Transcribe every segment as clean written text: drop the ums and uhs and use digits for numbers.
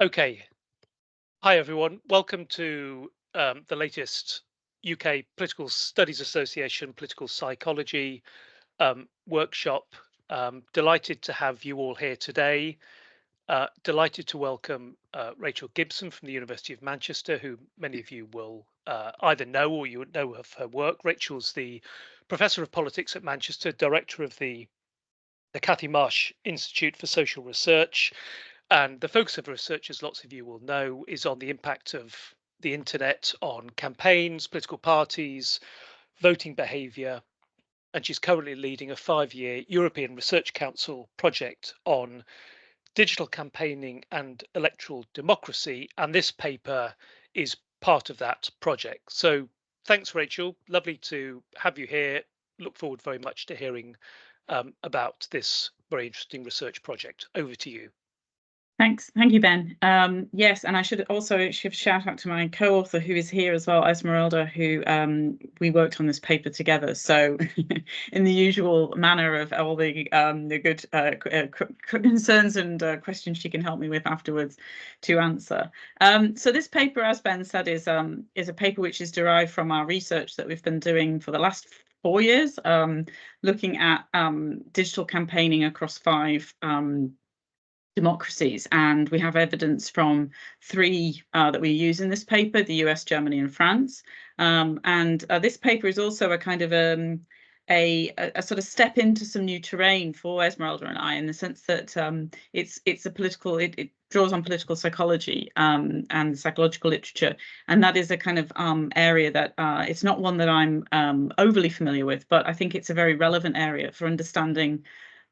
Okay. Hi, everyone. Welcome to the latest UK Political Studies Association Political Psychology workshop. Delighted to have you all here today. Delighted to welcome Rachel Gibson from the University of Manchester, who many of you will either know or you know of her work. Rachel's the Professor of Politics at Manchester, Director of the Cathy Marsh Institute for Social Research. And the focus of her research, as lots of you will know, is on the impact of the internet on campaigns, political parties, voting behaviour. And she's currently leading a 5-year European Research Council project on digital campaigning and electoral democracy. And this paper is part of that project. So thanks, Rachel. Lovely to have you here. Look forward very much to hearing about this very interesting research project. Over to you. Thanks. Thank you, Ben. Yes, and I should also give a shout out to my co-author who is here as well, Esmeralda, who we worked on this paper together. So in the usual manner of all the good concerns and questions she can help me with afterwards to answer. So this paper, as Ben said, is a paper which is derived from our research that we've been doing for the last 4 years, looking at digital campaigning across 5 democracies, and we have evidence from 3 that we use in this paper: the US, Germany, and France. And this paper is also a kind of a sort of step into some new terrain for Esmeralda and I, in the sense that it's a political, it draws on political psychology and psychological literature, and that is a kind of area that it's not one that I'm overly familiar with, but I think it's a very relevant area for understanding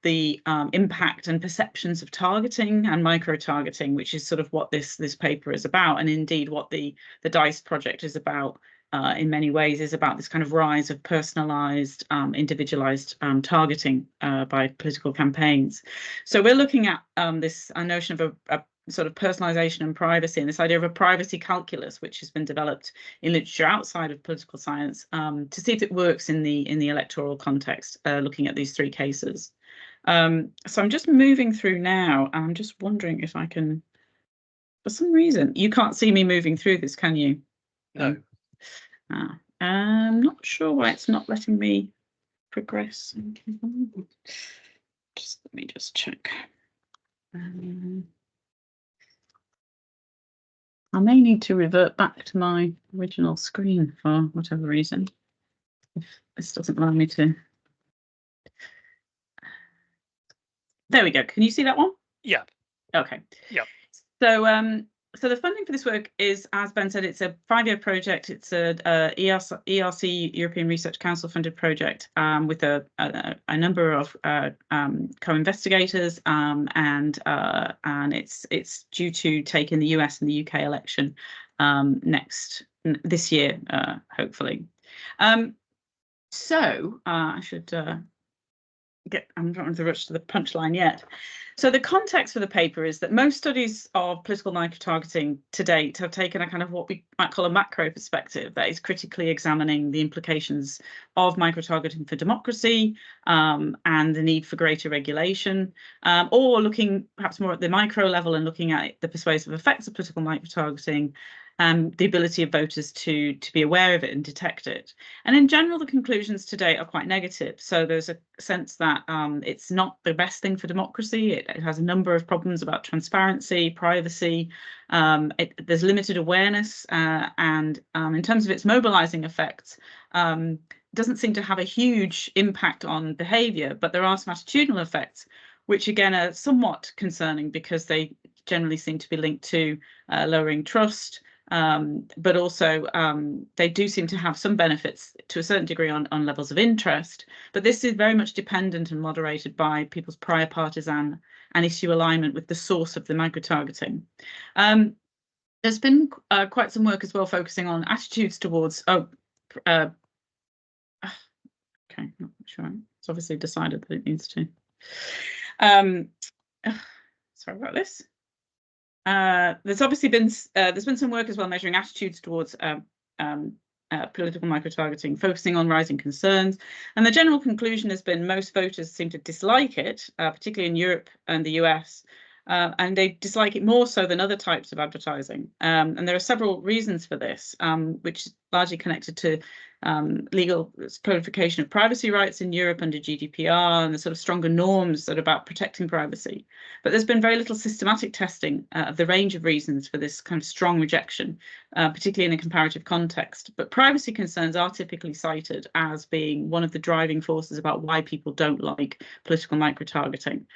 the impact and perceptions of targeting and micro-targeting, which is sort of what this paper is about, and indeed what the DICE project is about. In many ways, is about this kind of rise of personalized, individualized targeting by political campaigns. So we're looking at this notion of a sort of personalization and privacy, and this idea of a privacy calculus, which has been developed in literature outside of political science, to see if it works in the electoral context, looking at these 3 cases. So I'm just moving through now, and I'm just wondering if I can, for some reason, you can't see me moving through this, can you? No. I'm not sure why it's not letting me progress. Let me just check. I may need to revert back to my original screen for whatever reason, if this doesn't allow me to. There we go. Can you see that one? Yeah. Okay. Yeah. So the funding for this work is, as Ben said, it's a 5-year project. It's a ERC, European Research Council funded project, with a number of co-investigators, and it's due to take in the US and the UK election this year, hopefully. So I should I'm not going to rush to the punchline yet. So the context for the paper is that most studies of political micro-targeting to date have taken a kind of what we might call a macro perspective, that is critically examining the implications of micro-targeting for democracy, and the need for greater regulation, or looking perhaps more at the micro level and looking at the persuasive effects of political micro-targeting, the ability of voters to be aware of it and detect it. And in general, the conclusions to date are quite negative. So there's a sense that it's not the best thing for democracy. It has a number of problems about transparency, privacy. There's limited awareness, and in terms of its mobilizing effects, doesn't seem to have a huge impact on behavior, but there are some attitudinal effects, which again are somewhat concerning because they generally seem to be linked to lowering trust, but also they do seem to have some benefits to a certain degree on levels of interest. But this is very much dependent and moderated by people's prior partisan and issue alignment with the source of the micro-targeting. There's been quite some work as well focusing on attitudes towards, okay, not sure. It's obviously decided that it needs to. Sorry about this. There's obviously been some work as well measuring attitudes towards political micro-targeting, focusing on rising concerns, and the general conclusion has been most voters seem to dislike it, particularly in Europe and the US, and they dislike it more so than other types of advertising. And there are several reasons for this, which is largely connected to legal codification of privacy rights in Europe under GDPR and the sort of stronger norms that are about protecting privacy. But there's been very little systematic testing of the range of reasons for this kind of strong rejection, particularly in a comparative context. But privacy concerns are typically cited as being one of the driving forces about why people don't like political microtargeting.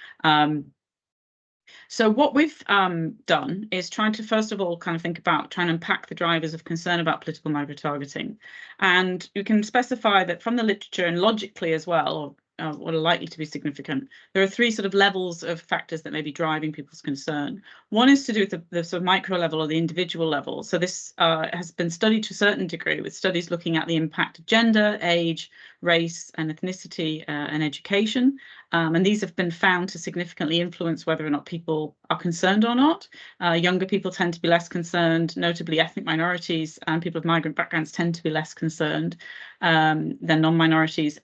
So what we've done is trying to, first of all, kind of think about trying to unpack the drivers of concern about political microtargeting. And you can specify that from the literature and logically as well, or what are likely to be significant, there are three sort of levels of factors that may be driving people's concern. One is to do with the sort of micro level or the individual level. So this has been studied to a certain degree, with studies looking at the impact of gender, age, race and ethnicity and education. And these have been found to significantly influence whether or not people are concerned or not. Younger people tend to be less concerned, notably ethnic minorities and people of migrant backgrounds tend to be less concerned than non-minorities.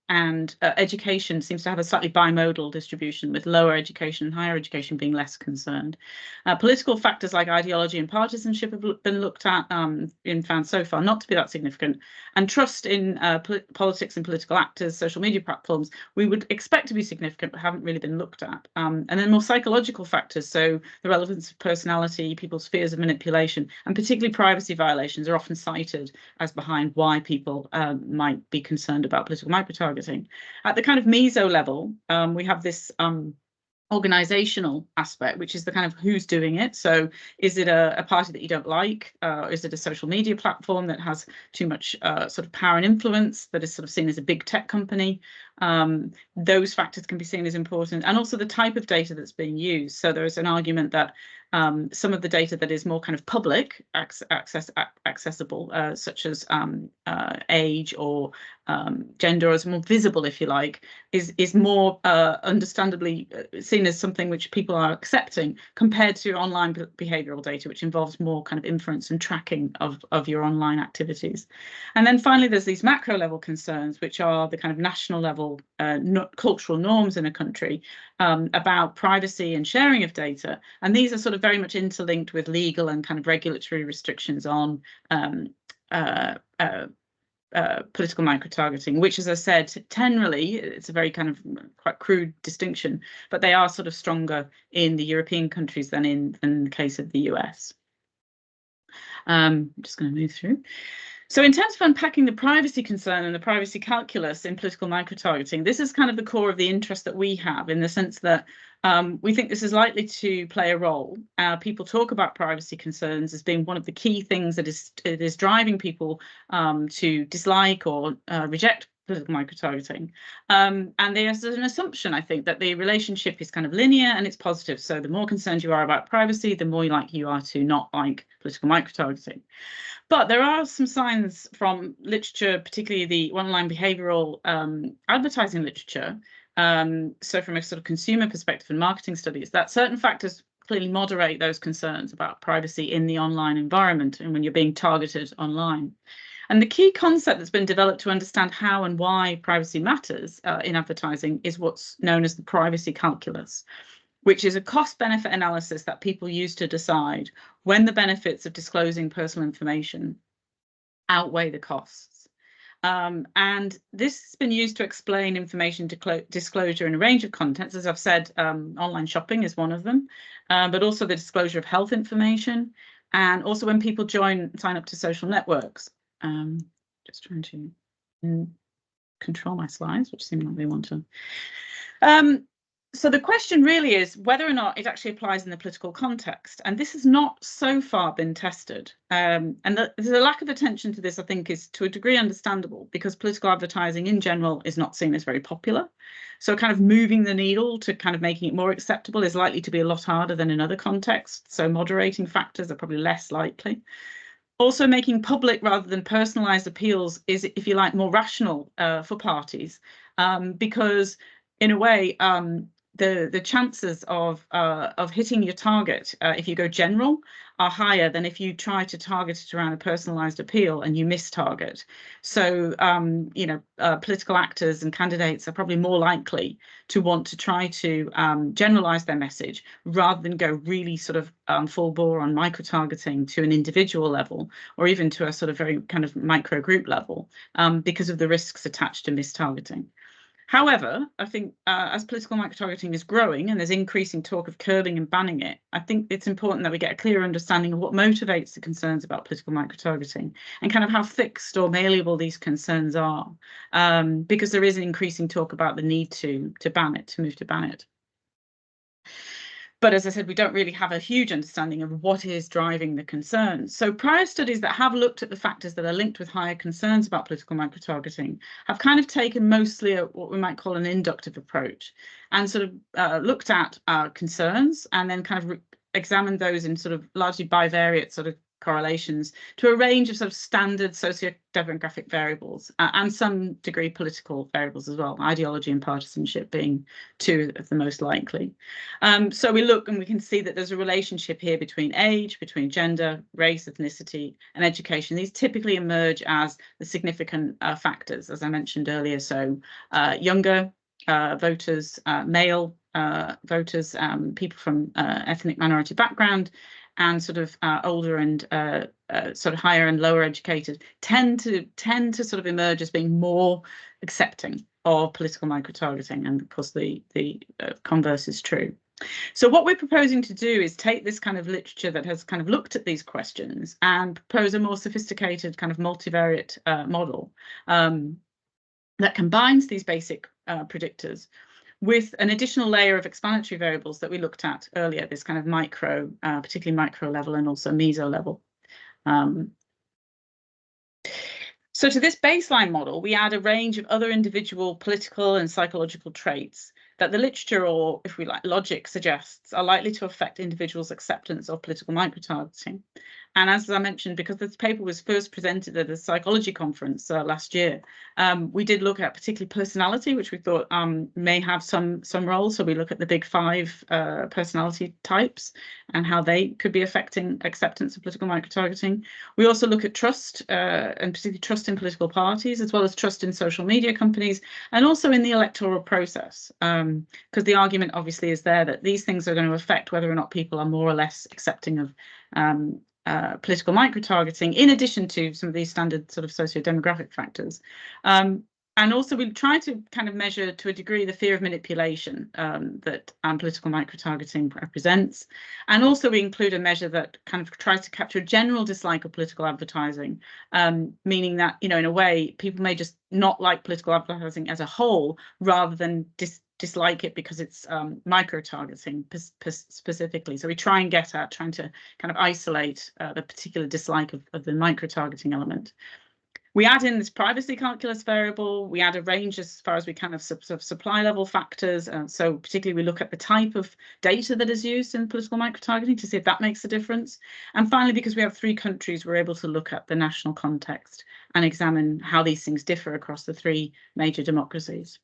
And education seems to have a slightly bimodal distribution, with lower education and higher education being less concerned. Political factors like ideology and partisanship have been looked at and found so far not to be that significant. And trust in politics and political actors, social media platforms, we would expect to be significant, but haven't really been looked at. And then more psychological factors, so the relevance of personality, people's fears of manipulation, and particularly privacy violations are often cited as behind why people might be concerned about political microtargeting. At the kind of meso level, we have this organizational aspect, which is the kind of who's doing it. So is it a party that you don't like? Is it a social media platform that has too much sort of power and influence, that is sort of seen as a big tech company? Those factors can be seen as important, and also the type of data that's being used. So there is an argument that some of the data that is more kind of public accessible, such as age or gender, or is more visible, if you like, is more understandably seen as something which people are accepting, compared to online behavioural data, which involves more kind of inference and tracking of your online activities. And then finally, there's these macro level concerns, which are the kind of national level cultural norms in a country about privacy and sharing of data. And these are sort of very much interlinked with legal and kind of regulatory restrictions on political microtargeting, which, as I said, generally, it's a very kind of quite crude distinction, but they are sort of stronger in the European countries than in the case of the US. I'm just going to move through. So in terms of unpacking the privacy concern and the privacy calculus in political microtargeting, this is kind of the core of the interest that we have, in the sense that we think this is likely to play a role. People talk about privacy concerns as being one of the key things that is driving people to dislike or reject political microtargeting. And there's an assumption, I think, that the relationship is kind of linear and it's positive. So the more concerned you are about privacy, the more likely you are to not like political microtargeting. But there are some signs from literature, particularly the online behavioural advertising literature, so from a sort of consumer perspective and marketing studies, that certain factors clearly moderate those concerns about privacy in the online environment and when you're being targeted online. And the key concept that's been developed to understand how and why privacy matters in advertising is what's known as the privacy calculus, which is a cost-benefit analysis that people use to decide when the benefits of disclosing personal information outweigh the costs. And this has been used to explain information disclosure in a range of contexts. As I've said, online shopping is one of them, but also the disclosure of health information, and also when people sign up to social networks. Just trying to control my slides, which seem like they want to. So the question really is whether or not it actually applies in the political context. And this has not so far been tested. And there's a lack of attention to this, I think, is to a degree understandable, because political advertising in general is not seen as very popular. So kind of moving the needle to kind of making it more acceptable is likely to be a lot harder than in other contexts. So moderating factors are probably less likely. Also, making public rather than personalised appeals is, if you like, more rational for parties, because in a way, the chances of hitting your target if you go general are higher than if you try to target it around a personalized appeal and you miss target. So political actors and candidates are probably more likely to want to try to generalize their message rather than go really sort of full bore on micro targeting to an individual level, or even to a sort of very kind of micro group level, because of the risks attached to mistargeting. However, I think as political microtargeting is growing and there's increasing talk of curbing and banning it, I think it's important that we get a clear understanding of what motivates the concerns about political microtargeting and kind of how fixed or malleable these concerns are, because there is increasing talk about the need to ban it, to move to ban it. But as I said, we don't really have a huge understanding of what is driving the concerns. So prior studies that have looked at the factors that are linked with higher concerns about political microtargeting have kind of taken mostly what we might call an inductive approach, and sort of looked at concerns and then kind of examined those in sort of largely bivariate sort of correlations to a range of sort of standard socio-demographic variables and some degree political variables as well, ideology and partisanship being two of the most likely. So we look and we can see that there's a relationship here between age, between gender, race, ethnicity, and education. These typically emerge as the significant factors, as I mentioned earlier. So younger voters, male voters, people from ethnic minority background, and sort of older and sort of higher and lower educated tend to sort of emerge as being more accepting of political microtargeting, and of course the converse is true. So what we're proposing to do is take this kind of literature that has kind of looked at these questions and propose a more sophisticated kind of multivariate model that combines these basic predictors with an additional layer of explanatory variables that we looked at earlier, this kind of micro, particularly micro level and also meso level. So to this baseline model, we add a range of other individual political and psychological traits that the literature, or if we like logic, suggests are likely to affect individuals' acceptance of political microtargeting. And as I mentioned, because this paper was first presented at a psychology conference last year, we did look at particularly personality, which we thought may have some role. So we look at the big 5 personality types and how they could be affecting acceptance of political microtargeting. We also look at trust, and particularly trust in political parties, as well as trust in social media companies, and also in the electoral process, because the argument obviously is there that these things are going to affect whether or not people are more or less accepting of political microtargeting, in addition to some of these standard sort of socio-demographic factors. And also we try to kind of measure to a degree the fear of manipulation that political microtargeting represents. And also we include a measure that kind of tries to capture a general dislike of political advertising, meaning that, in a way, people may just not like political advertising as a whole, rather than dislike it because it's micro-targeting specifically. So we try and get at trying to kind of isolate the particular dislike of the micro-targeting element. We add in this privacy calculus variable. We add a range as far as we can of supply level factors. So particularly we look at the type of data that is used in political microtargeting to see if that makes a difference. And finally, because we have 3 countries, we're able to look at the national context and examine how these things differ across the 3 major democracies.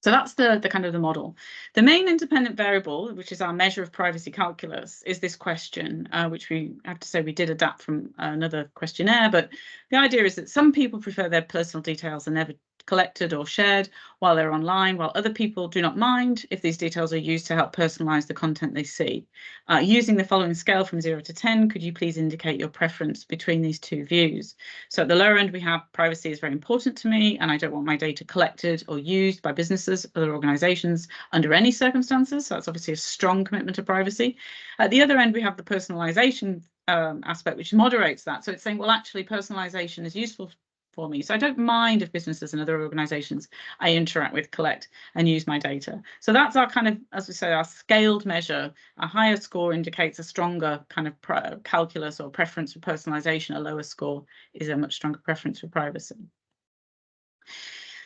So that's the kind of the model. The main independent variable, which is our measure of privacy calculus, is this question, which we have to say we did adapt from another questionnaire. But the idea is that some people prefer their personal details are never collected or shared while they're online, while other people do not mind if these details are used to help personalize the content they see. Using the following scale from 0 to 10, could you please indicate your preference between these 2 views? So at the lower end, we have privacy is very important to me, and I don't want my data collected or used by businesses, other organizations under any circumstances. So that's obviously a strong commitment to privacy. At the other end, we have the personalization aspect, which moderates that. So it's saying, well, actually, personalization is useful for me. So I don't mind if businesses and other organizations I interact with collect and use my data. So that's our kind of, as we say, our scaled measure. A higher score indicates a stronger kind of calculus or preference for personalization. A lower score is a much stronger preference for privacy.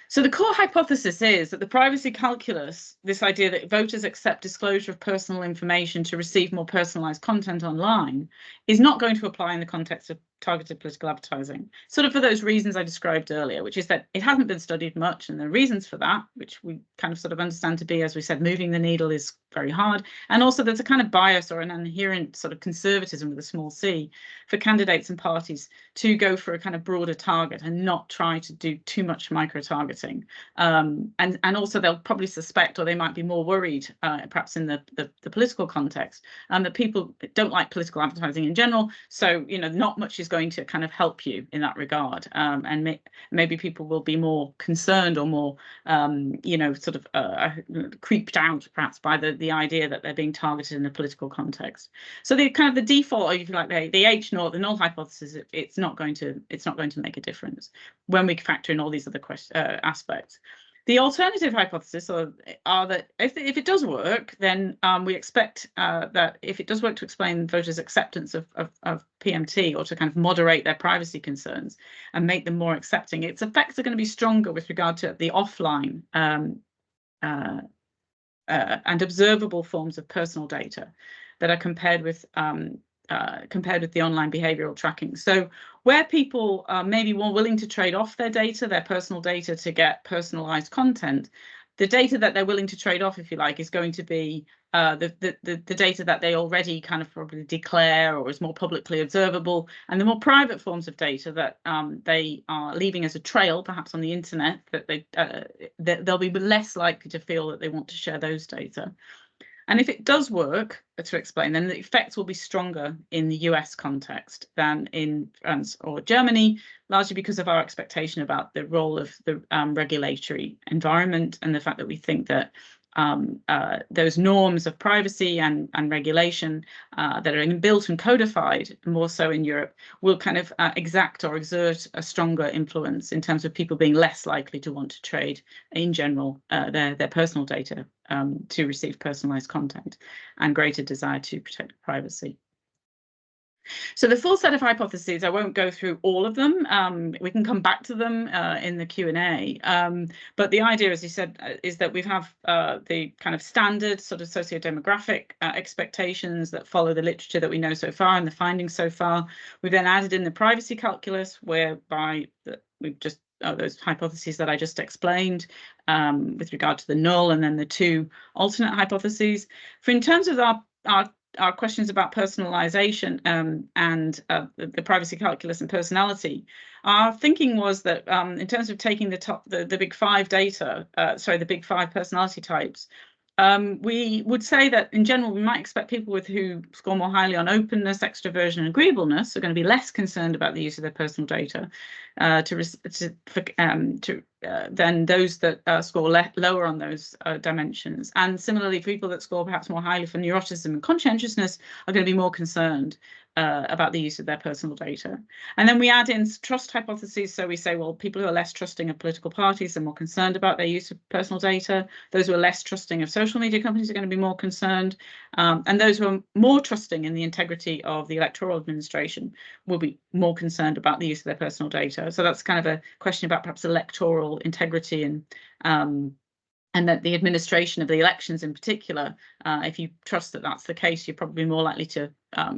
So the core hypothesis is that the privacy calculus, this idea that voters accept disclosure of personal information to receive more personalized content online, is not going to apply in the context of targeted political advertising, sort of for those reasons I described earlier, which is that it hasn't been studied much, and the reasons for that, which we kind of sort of understand to be, as we said, moving the needle is very hard, and also there's a kind of bias or an inherent sort of conservatism with a small c for candidates and parties to go for a kind of broader target and not try to do too much micro-targeting. And also they'll probably suspect, or they might be more worried, perhaps in the political context, that people don't like political advertising in general, so not much is going to kind of help you in that regard, and maybe people will be more concerned or more sort of creeped out perhaps by the idea that they're being targeted in a political context. So the kind of the default, or if you like, the H0, the null hypothesis, it's not going to make a difference when we factor in all these other aspects. The alternative hypothesis are that if it does work, then we expect that if it does work to explain voters' acceptance of PMT, or to kind of moderate their privacy concerns and make them more accepting, its effects are going to be stronger with regard to the offline and observable forms of personal data that are compared with the online behavioral tracking. So where people may be more willing to trade off their data, their personal data, to get personalized content, the data that they're willing to trade off, if you like, is going to be the data that they already kind of probably declare or is more publicly observable, and the more private forms of data that they are leaving as a trail, perhaps on the internet, that they'll be less likely to feel that they want to share those data. And if it does work to explain, then the effects will be stronger in the US context than in France or Germany, largely because of our expectation about the role of the regulatory environment, and the fact that we think that those norms of privacy and regulation that are built and codified more so in Europe will kind of exact or exert a stronger influence in terms of people being less likely to want to trade in general their personal data to receive personalized content, and greater desire to protect privacy. So the full set of hypotheses, I won't go through all of them. We can come back to them in the Q&A. But the idea, as you said, is that we have the kind of standard sort of socio-demographic expectations that follow the literature that we know so far and the findings so far. We've then added in the privacy calculus, whereby we've just those hypotheses that I just explained with regard to the null, and then the two alternate hypotheses. For in terms of our questions about personalisation and the privacy calculus and personality, our thinking was that in terms of taking the big five data, the big five personality types, we would say that in general we might expect people who score more highly on openness, extroversion, and agreeableness are going to be less concerned about the use of their personal data than those that score lower on those dimensions. And similarly, people that score perhaps more highly for neuroticism and conscientiousness are going to be more concerned about the use of their personal data. And then we add in trust hypotheses. So we say, well, people who are less trusting of political parties are more concerned about their use of personal data. Those who are less trusting of social media companies are going to be more concerned. And those who are more trusting in the integrity of the electoral administration will be more concerned about the use of their personal data. So that's kind of a question about perhaps electoral integrity and that the administration of the elections in particular, if you trust that that's the case, you're probably more likely to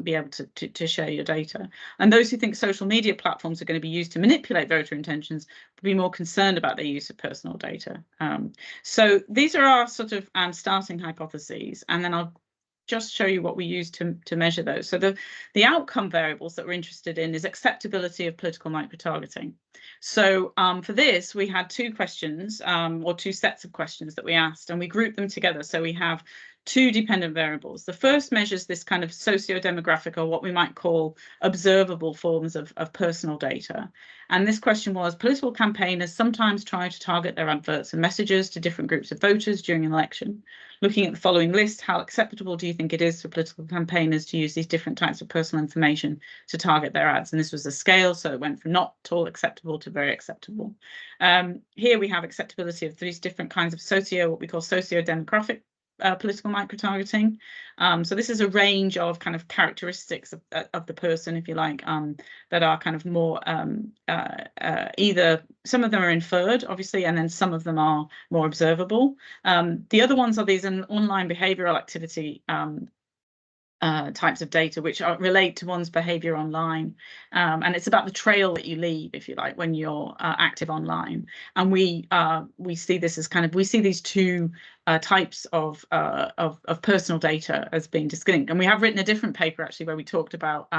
be able to share your data. And those who think social media platforms are going to be used to manipulate voter intentions will be more concerned about their use of personal data. So these are our sort of starting hypotheses, and then I'll just show you what we use to measure those. So the outcome variables that we're interested in is acceptability of political micro-targeting. So for this, we had two questions or two sets of questions that we asked, and we grouped them together. So we have two dependent variables. The first measures this kind of socio-demographic, or what we might call observable forms of personal data. And this question was, political campaigners sometimes try to target their adverts and messages to different groups of voters during an election. Looking at the following list, how acceptable do you think it is for political campaigners to use these different types of personal information to target their ads? And this was a scale, so it went from not at all acceptable to very acceptable. Here we have acceptability of these different kinds of what we call socio-demographic political micro-targeting. So this is a range of kind of characteristics of the person, if you like, that are kind of more either some of them are inferred, obviously, and then some of them are more observable. The other ones are these online behavioral activity types of data which relate to one's behavior online, and it's about the trail that you leave, if you like, when you're active online. And we see this as we see these two types of personal data as being distinct. And we have written a different paper actually where we talked about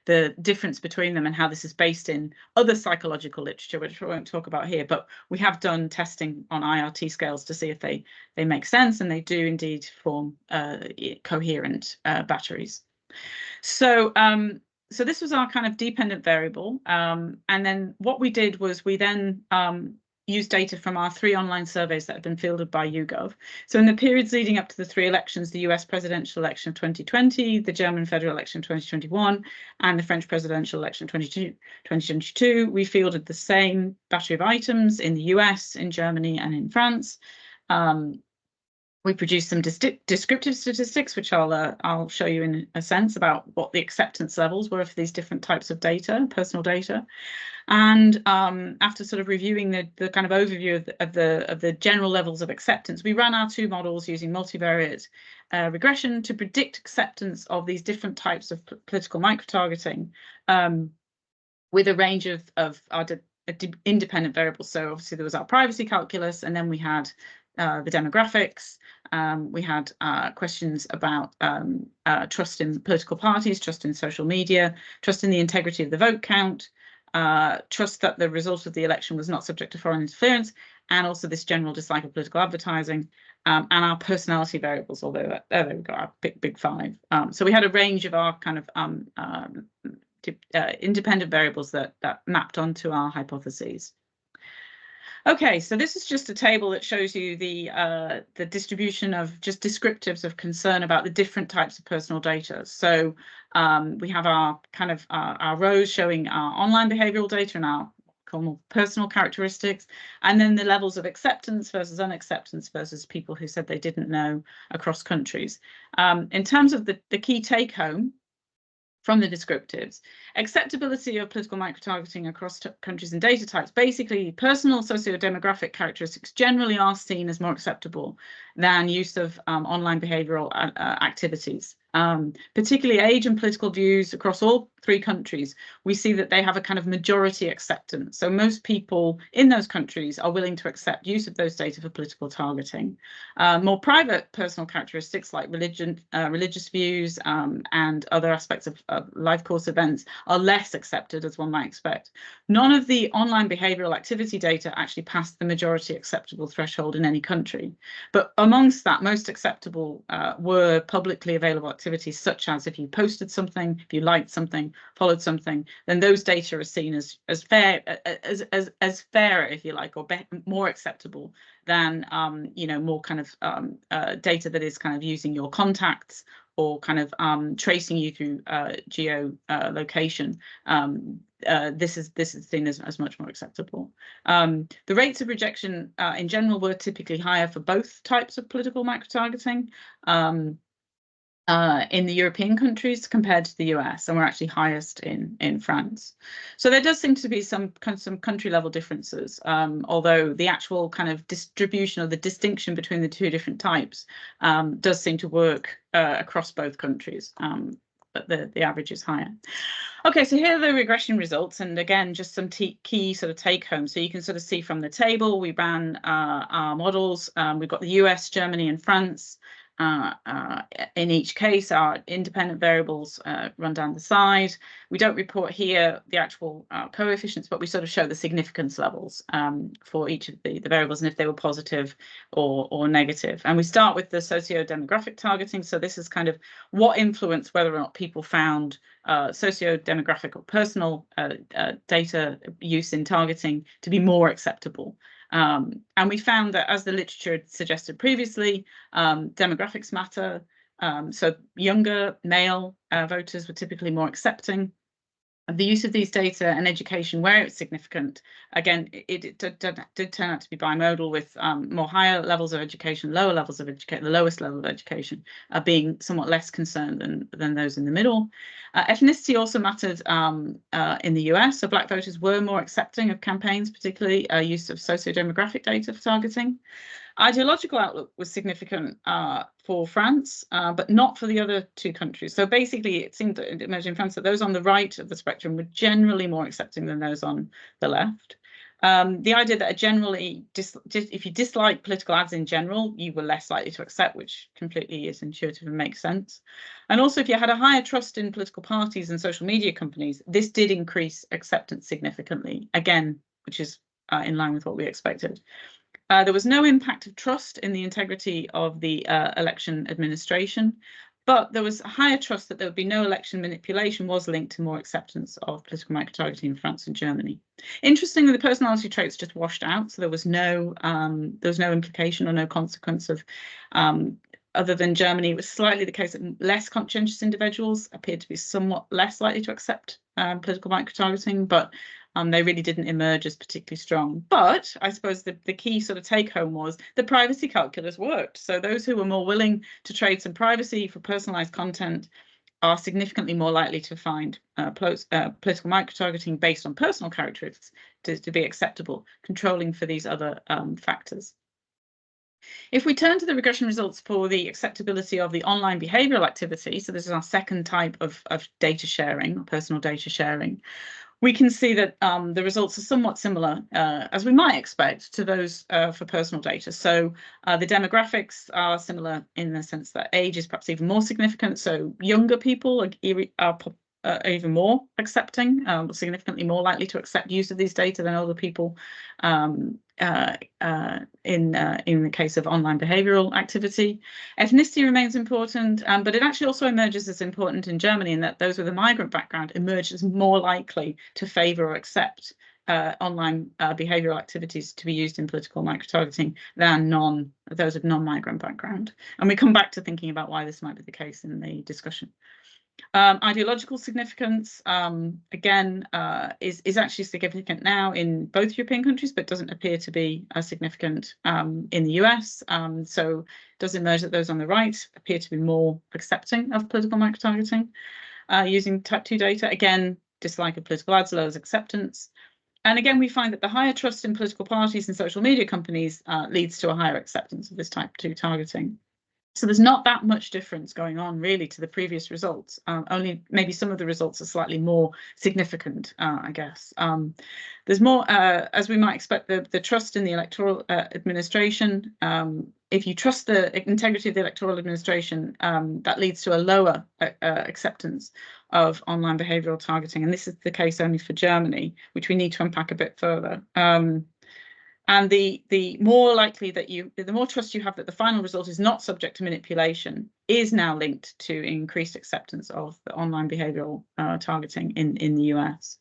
the difference between them and how this is based in other psychological literature, which I won't talk about here, but we have done testing on IRT scales to see if they make sense, and they do indeed form coherent batteries. So so this was our kind of dependent variable, and then what we did was we then used data from our 3 online surveys that had been fielded by YouGov. So in the periods leading up to the 3 elections, the US presidential election of 2020, the German federal election 2021, and the French presidential election 2022, we fielded the same battery of items in the US, in Germany, and in France. We produced some descriptive statistics, which I'll show you in a sense, about what the acceptance levels were for these different types of data, personal data. And after sort of reviewing the kind of overview of the general levels of acceptance, we ran our 2 models using multivariate regression to predict acceptance of these different types of political microtargeting with a range of our independent variables. So obviously there was our privacy calculus, and then we had the demographics. We had questions about trust in political parties, trust in social media, trust in the integrity of the vote count, trust that the result of the election was not subject to foreign interference, and also this general dislike of political advertising, and our personality variables, although there we got our big 5. So we had a range of our kind of independent variables that mapped onto our hypotheses. Okay, so this is just a table that shows you the distribution of just descriptives of concern about the different types of personal data. So we have our kind of our rows showing our online behavioral data and our personal characteristics, and then the levels of acceptance versus unacceptance versus people who said they didn't know across countries. In terms of the key take home from the descriptives, acceptability of political microtargeting across countries and data types, basically personal socio-demographic characteristics generally are seen as more acceptable than use of online behavioral activities. Particularly age and political views across all 3 countries, we see that they have a kind of majority acceptance. So most people in those countries are willing to accept use of those data for political targeting. More private personal characteristics like religion, religious views, and other aspects of life course events are less accepted, as one might expect. None of the online behavioral activity data actually passed the majority acceptable threshold in any country. But amongst that, most acceptable were publicly available activities, such as if you posted something, if you liked something, followed something, then those data are seen as fair, as fairer, if you like, or more acceptable than you know, more kind of data that is kind of using your contacts or kind of tracing you through geolocation. This is seen as much more acceptable. The rates of rejection in general were typically higher for both types of political microtargeting in the European countries compared to the US, and we're actually highest in France. So there does seem to be some country level differences, although the actual kind of distribution or the distinction between the 2 different types does seem to work across both countries. But the average is higher. Okay, so here are the regression results, and again, just some key sort of take home. So you can sort of see from the table, we ran our models. We've got the US, Germany, and France. In each case, our independent variables run down the side. We don't report here the actual coefficients, but we sort of show the significance levels for each of the variables, and if they were positive or negative. And we start with the socio-demographic targeting. So this is kind of what influenced whether or not people found socio-demographic or personal data use in targeting to be more acceptable. And we found that, as the literature had suggested previously, demographics matter. So younger male voters were typically more accepting of the use of these data, and education where it's significant. Again, it did turn out to be bimodal, with more higher levels of education, lower levels of education, the lowest level of education being somewhat less concerned than those in the middle. Ethnicity also mattered in the US, so Black voters were more accepting of campaigns, particularly use of socio-demographic data for targeting. Ideological outlook was significant for France, but not for the other two countries. So basically, it seemed that it emerged in France that those on the right of the spectrum were generally more accepting than those on the left. The idea that generally, if you dislike political ads in general, you were less likely to accept, which completely is intuitive and makes sense. And also, if you had a higher trust in political parties and social media companies, this did increase acceptance significantly, again, which is in line with what we expected. There was no impact of trust in the integrity of the election administration, but there was a higher trust that there would be no election manipulation was linked to more acceptance of political microtargeting in France and Germany. Interestingly, the personality traits just washed out, so there was no implication or no consequence of other than Germany. It was slightly the case that less conscientious individuals appeared to be somewhat less likely to accept political microtargeting, but they really didn't emerge as particularly strong. But I suppose the key sort of take home was the privacy calculus worked. So those who were more willing to trade some privacy for personalized content are significantly more likely to find political microtargeting based on personal characteristics to be acceptable, controlling for these other factors. If we turn to the regression results for the acceptability of the online behavioral activity, so this is our second type of data sharing, personal data sharing, we can see that the results are somewhat similar, as we might expect, to those for personal data. So the demographics are similar in the sense that age is perhaps even more significant. So younger people are even more accepting, significantly more likely to accept use of these data than older people in the case of online behavioral activity. Ethnicity remains important, but it actually also emerges as important in Germany in that those with a migrant background emerge as more likely to favour or accept online behavioural activities to be used in political microtargeting than those of non-migrant background. And we come back to thinking about why this might be the case in the discussion. Ideological significance, again, is actually significant now in both European countries, but doesn't appear to be significant in the US. So it does emerge that those on the right appear to be more accepting of political microtargeting using type 2 data. Again, dislike of political ads lowers acceptance. And again, we find that the higher trust in political parties and social media companies leads to a higher acceptance of this type 2 targeting. So there's not that much difference going on really to the previous results. Only maybe some of the results are slightly more significant, I guess. There's more, as we might expect, the trust in the electoral administration. If you trust the integrity of the electoral administration, that leads to a lower acceptance of online behavioural targeting. And this is the case only for Germany, which we need to unpack a bit further. And the more likely that the more trust you have that the final result is not subject to manipulation is now linked to increased acceptance of the online behavioural targeting in the US.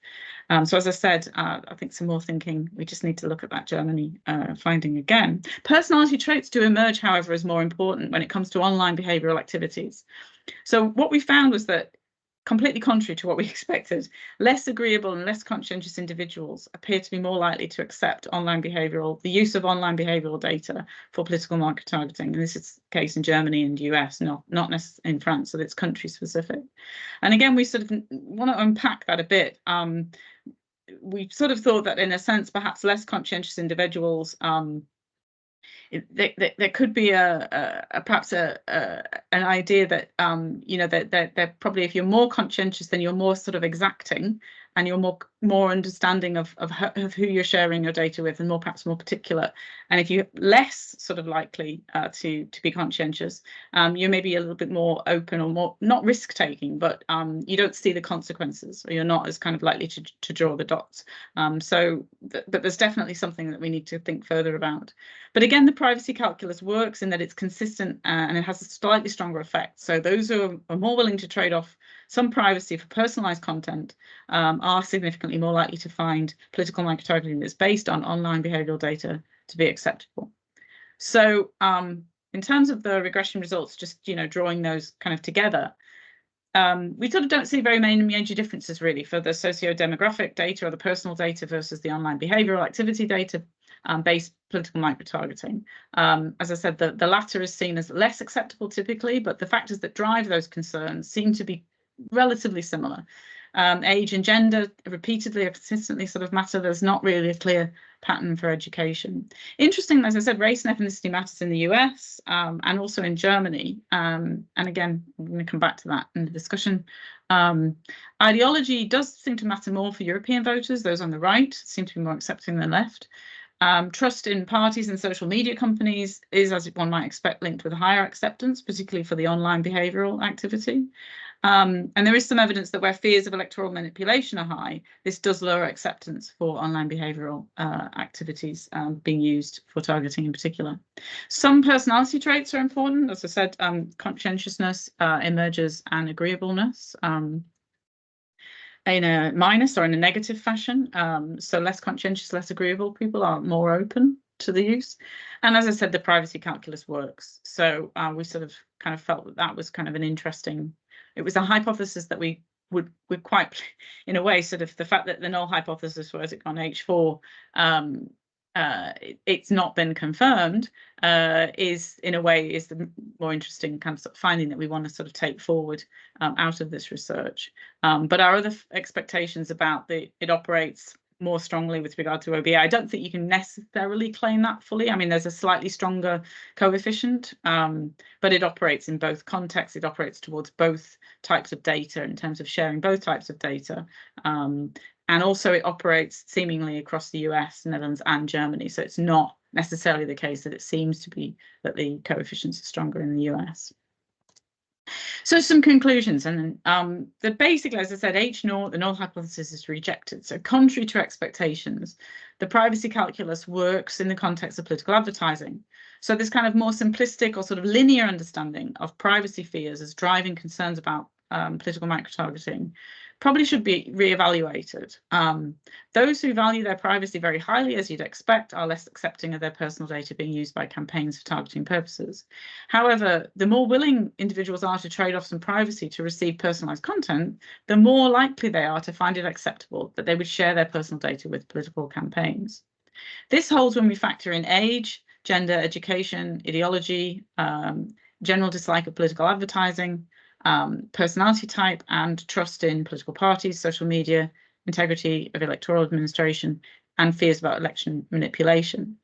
So as I said, I think some more thinking, we just need to look at that Germany finding again. Personality traits do emerge, however, as more important when it comes to online behavioural activities. So what we found was that, completely contrary to what we expected, less agreeable and less conscientious individuals appear to be more likely to accept the use of online behavioural data for political microtargeting. And this is the case in Germany and US, not necessarily in France, so it's country specific. And again, we sort of want to unpack that a bit. We sort of thought that in a sense, perhaps less conscientious individuals there could be perhaps an idea that that they're probably, if you're more conscientious, then you're more sort of exacting, and you're more understanding of who you're sharing your data with, and perhaps more particular. And if you're less sort of likely to be conscientious, you may be a little bit more open, or more not risk taking, but you don't see the consequences, or you're not as kind of likely to draw the dots. But there's definitely something that we need to think further about. But again, the privacy calculus works in that it's consistent and it has a slightly stronger effect. So those who are more willing to trade off some privacy for personalized content are significantly more likely to find political microtargeting that's based on online behavioral data to be acceptable. So in terms of the regression results, just drawing those kind of together, we sort of don't see very many major differences really for the socio-demographic data or the personal data versus the online behavioral activity data based political microtargeting. As I said, the latter is seen as less acceptable typically, but the factors that drive those concerns seem to be relatively similar. Age and gender repeatedly or consistently sort of matter. There's not really a clear pattern for education. Interesting, as I said, race and ethnicity matters in the US and also in Germany. And again, I'm going to come back to that in the discussion. Ideology does seem to matter more for European voters. Those on the right seem to be more accepting than left. Trust in parties and social media companies is, as one might expect, linked with higher acceptance, particularly for the online behavioural activity. And there is some evidence that where fears of electoral manipulation are high, this does lower acceptance for online behavioural activities being used for targeting in particular. Some personality traits are important. As I said, conscientiousness emerges and agreeableness in a minus or in a negative fashion. So less conscientious, less agreeable people are more open to the use. And as I said, the privacy calculus works. So we sort of kind of felt that that was kind of an interesting, it was a hypothesis that we would quite, in a way, sort of the fact that the null hypothesis was it on H4, it's not been confirmed, is in a way is the more interesting kind of, sort of finding that we want to sort of take forward out of this research. But our other expectations about it operates more strongly with regard to OBA. I don't think you can necessarily claim that fully. I mean, there's a slightly stronger coefficient, but it operates in both contexts. It operates towards both types of data in terms of sharing both types of data. And also it operates seemingly across the US, Netherlands and Germany. So it's not necessarily the case that it seems to be that the coefficients are stronger in the US. So some conclusions, and basically, as I said, H0, the null hypothesis is rejected. So contrary to expectations, the privacy calculus works in the context of political advertising. So this kind of more simplistic or sort of linear understanding of privacy fears as driving concerns about political microtargeting probably should be reevaluated. Those who value their privacy very highly, as you'd expect, are less accepting of their personal data being used by campaigns for targeting purposes. However, the more willing individuals are to trade off some privacy to receive personalised content, the more likely they are to find it acceptable that they would share their personal data with political campaigns. This holds when we factor in age, gender, education, ideology, general dislike of political advertising, personality type, and trust in political parties, social media, integrity of electoral administration, and fears about election manipulation.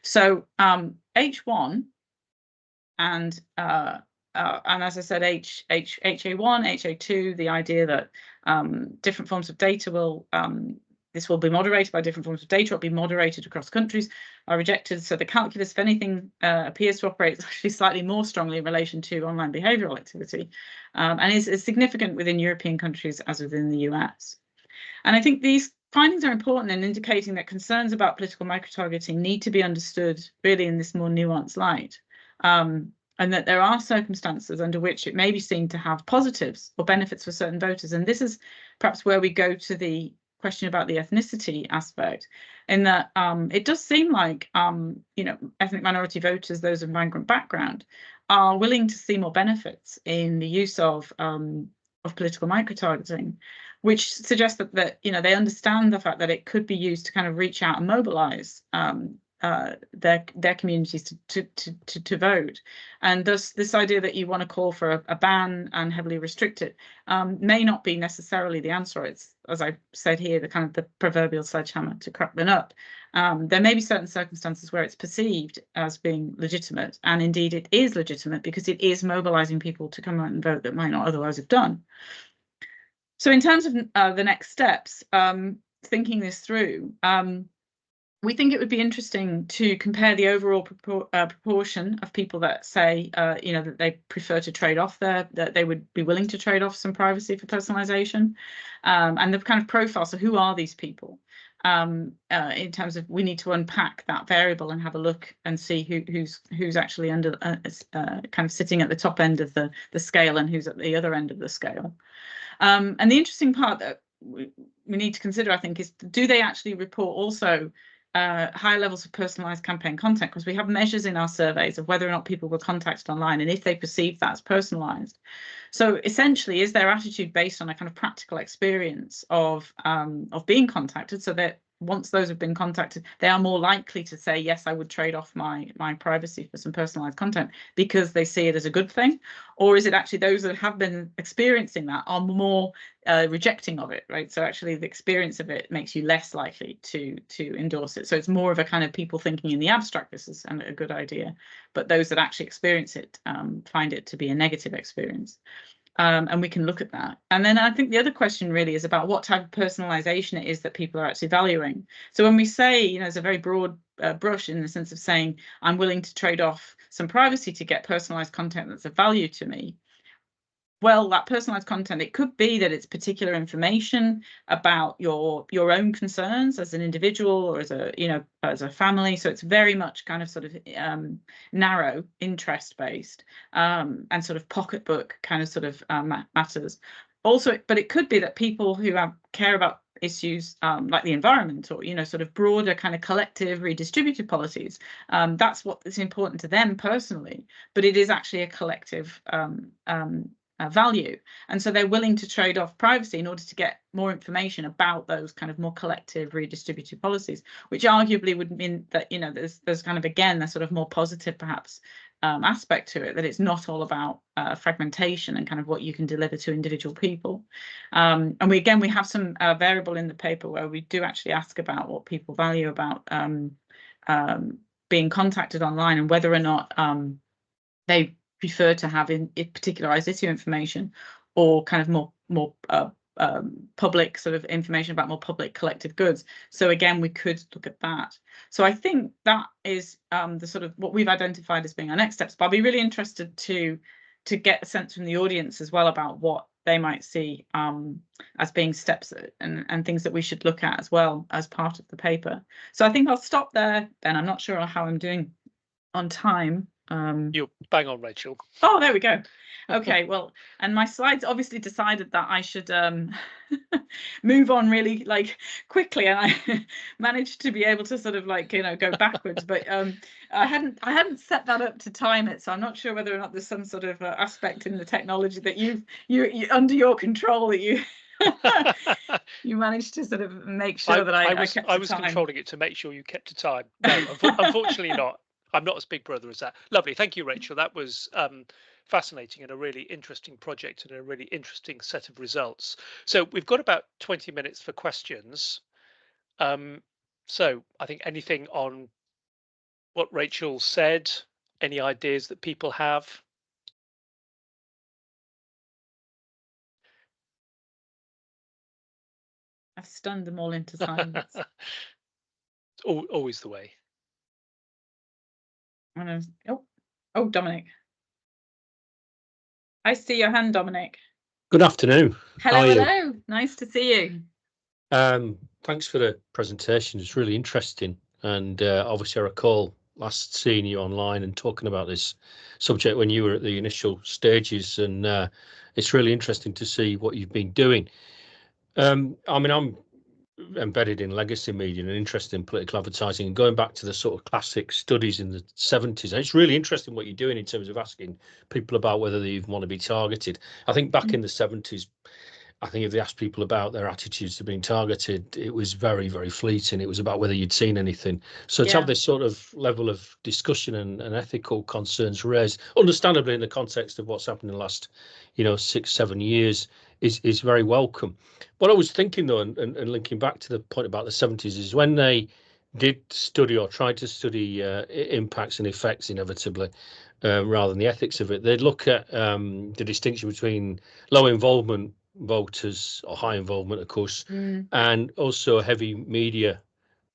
So H1 and as I said, HA1, HA2, the idea that different forms of data will this will be moderated by different forms of data, or be moderated across countries, are rejected. So the calculus, if anything, appears to operate actually slightly more strongly in relation to online behavioural activity, and is significant within European countries as within the US. And I think these findings are important in indicating that concerns about political microtargeting need to be understood really in this more nuanced light, and that there are circumstances under which it may be seen to have positives or benefits for certain voters. And this is perhaps where we go to the question about the ethnicity aspect, in that it does seem like ethnic minority voters, those of migrant background, are willing to see more benefits in the use of political microtargeting, which suggests that they understand the fact that it could be used to kind of reach out and mobilize their communities to vote. And thus this idea that you want to call for a ban and heavily restrict it may not be necessarily the answer. It's, as I said here, the kind of the proverbial sledgehammer to crack them up. There may be certain circumstances where it's perceived as being legitimate, and indeed it is legitimate because it is mobilizing people to come out and vote that might not otherwise have done. So in terms of the next steps, thinking this through, we think it would be interesting to compare the overall proportion of people that say, that they prefer to trade off that they would be willing to trade off some privacy for personalization, and the kind of profile. So who are these people? In terms of, we need to unpack that variable and have a look and see who's actually under kind of sitting at the top end of the scale and who's at the other end of the scale. And the interesting part that we need to consider, I think, is do they actually report also high levels of personalized campaign content? Because we have measures in our surveys of whether or not people were contacted online and if they perceive that as personalized. So essentially, is their attitude based on a kind of practical experience of being contacted, so that once those have been contacted, they are more likely to say, yes, I would trade off my privacy for some personalized content because they see it as a good thing? Or is it actually those that have been experiencing that are more rejecting of it, right? So actually the experience of it makes you less likely to endorse it. So it's more of a kind of people thinking in the abstract, this is a good idea, but those that actually experience it find it to be a negative experience. And we can look at that. And then I think the other question really is about what type of personalization it is that people are actually valuing. So when we say, it's a very broad brush in the sense of saying, I'm willing to trade off some privacy to get personalized content that's of value to me. Well, that personalized content, it could be that it's particular information about your own concerns as an individual or as a family. So it's very much kind of sort of narrow, interest based, and sort of pocketbook kind of sort of matters. Also, but it could be that people who care about issues like the environment or sort of broader kind of collective redistributive policies, that's what is important to them personally, but it is actually a collective value, and so they're willing to trade off privacy in order to get more information about those kind of more collective redistributive policies, which arguably would mean that there's kind of, again, a sort of more positive perhaps aspect to it, that it's not all about fragmentation and kind of what you can deliver to individual people. And we have some variable in the paper where we do actually ask about what people value about being contacted online and whether or not they prefer to have in particularized issue information or kind of more public sort of information about more public collective goods. So again, we could look at that. So I think that is the sort of what we've identified as being our next steps. But I'll be really interested to get a sense from the audience as well about what they might see as being steps and things that we should look at as well as part of the paper. So I think I'll stop there, Ben. I'm not sure how I'm doing on time. You're bang on, Rachel. Oh, there we go. Okay, well, and my slides obviously decided that I should move on really quickly, and I managed to be able to sort of go backwards, but I hadn't set that up to time it, so I'm not sure whether or not there's some sort of aspect in the technology that you under your control that you you managed to sort of make sure that I kept I was time. controlling it to make sure you kept to time. No, unfortunately not. I'm not as big brother as that. Lovely. Thank you, Rachel. That was fascinating and a really interesting project and a really interesting set of results. So we've got about 20 minutes for questions. So I think anything on what Rachel said, any ideas that people have? I've stunned them all into silence. Always the way. Oh, Dominic. I see your hand, Dominic. Good afternoon. Hello. Nice to see you. Thanks for the presentation. It's really interesting. And obviously I recall last seeing you online and talking about this subject when you were at the initial stages. And it's really interesting to see what you've been doing. I'm embedded in legacy media and interested in political advertising, and going back to the sort of classic studies in the 70s. And it's really interesting what you're doing in terms of asking people about whether they even want to be targeted. I think back in the 70s, I think if they asked people about their attitudes to being targeted, it was very, very fleeting. It was about whether you'd seen anything. So to have this sort of level of discussion and ethical concerns raised, understandably in the context of what's happened in the last, 6-7 years, is very welcome. What I was thinking though, and linking back to the point about the 70s, is when they did study or tried to study impacts and effects inevitably, rather than the ethics of it, they'd look at the distinction between low involvement voters, or high involvement, of course, and also heavy media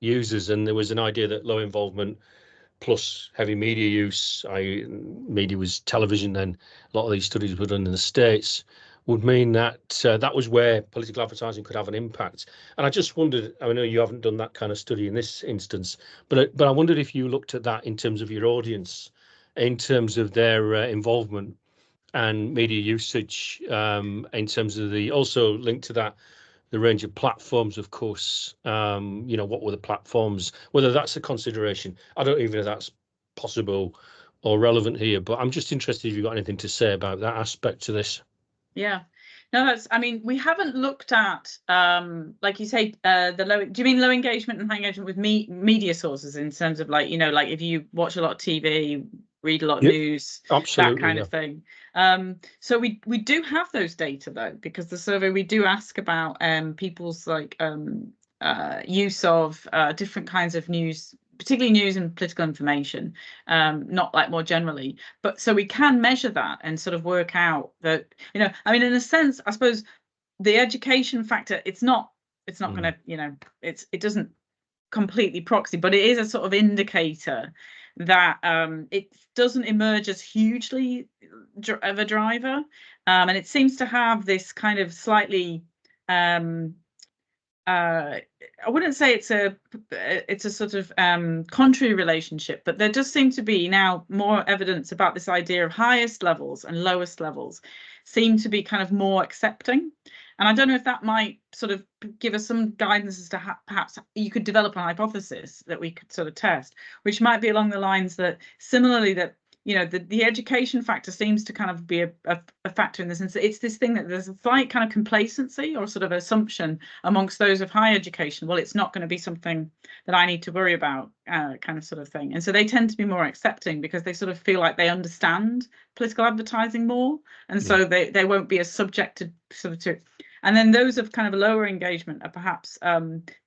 users. And there was an idea that low involvement plus heavy media use, i.e. media was television, then a lot of these studies were done in the States, would mean that that was where political advertising could have an impact. And I just wondered, I know you haven't done that kind of study in this instance, but I wondered if you looked at that in terms of your audience, in terms of their involvement and media usage, in terms of also linked to that, the range of platforms, of course. What were the platforms, whether that's a consideration. I don't even know if that's possible or relevant here, but I'm just interested if you've got anything to say about that aspect to this. Yeah, No, that's, I mean, we haven't looked at, like you say, the low, do you mean low engagement and high engagement with media sources in terms of like, you know, like if you watch a lot of TV, read a lot of Yep, news, absolutely, that kind yeah. of thing. So we do have those data though, because the survey, we do ask about people's like use of different kinds of news, particularly news and political information, not like more generally. But so we can measure that and sort of work out that, you know, I mean, in a sense, I suppose the education factor, it's not going to, you know, it doesn't completely proxy, but it is a sort of indicator that it doesn't emerge as hugely of a driver, and it seems to have this kind of slightly I wouldn't say it's a sort of contrary relationship, but there does seem to be now more evidence about this idea of highest levels and lowest levels seem to be kind of more accepting. And I don't know if that might sort of give us some guidance as to perhaps you could develop a hypothesis that we could sort of test, which might be along the lines that similarly that, you know, the education factor seems to kind of be a factor in the sense that it's this thing that there's a slight kind of complacency or sort of assumption amongst those of higher education. Well, it's not going to be something that I need to worry about, kind of sort of thing. And so they tend to be more accepting because they sort of feel like they understand political advertising more, and so they won't be as subject to sort of to. And then those of kind of lower engagement are perhaps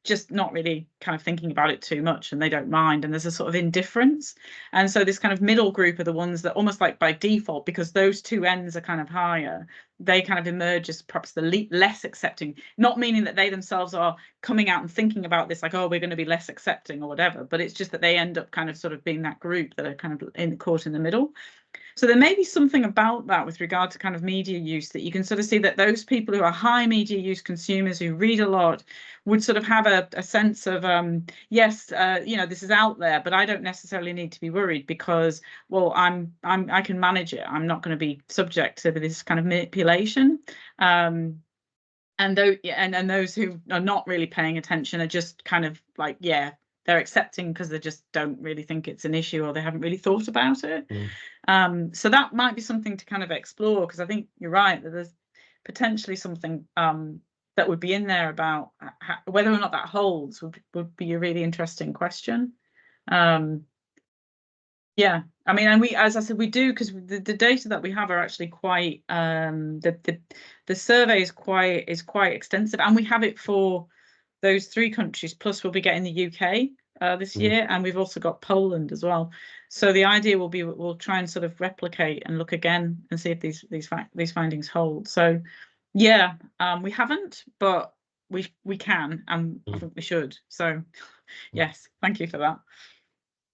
just not really kind of thinking about it too much, and they don't mind, and there's a sort of indifference. And so this kind of middle group are the ones that almost like by default, because those two ends are kind of higher, they kind of emerge as perhaps the less accepting, not meaning that they themselves are coming out and thinking about this like, oh, we're going to be less accepting or whatever, but it's just that they end up kind of sort of being that group that are kind of caught in the middle. So there may be something about that with regard to kind of media use, that you can sort of see that those people who are high media use consumers who read a lot would sort of have a sense of, yes, you know, this is out there, but I don't necessarily need to be worried because, well, I can manage it. I'm not going to be subject to this kind of manipulation. And those who are not really paying attention are just kind of like, yeah, they're accepting because they just don't really think it's an issue or they haven't really thought about it. So that might be something to kind of explore, because I think you're right that there's potentially something that would be in there about whether or not that holds would be a really interesting question. Yeah, I mean, and we, as I said, we do, because the data that we have are actually quite the survey is quite extensive, and we have it for those 3 countries, plus we'll be getting the UK this year, and we've also got Poland as well. So the idea will be we'll try and sort of replicate and look again and see if these findings hold. So yeah, we haven't, but we can, and I think we should. So yes, thank you for that.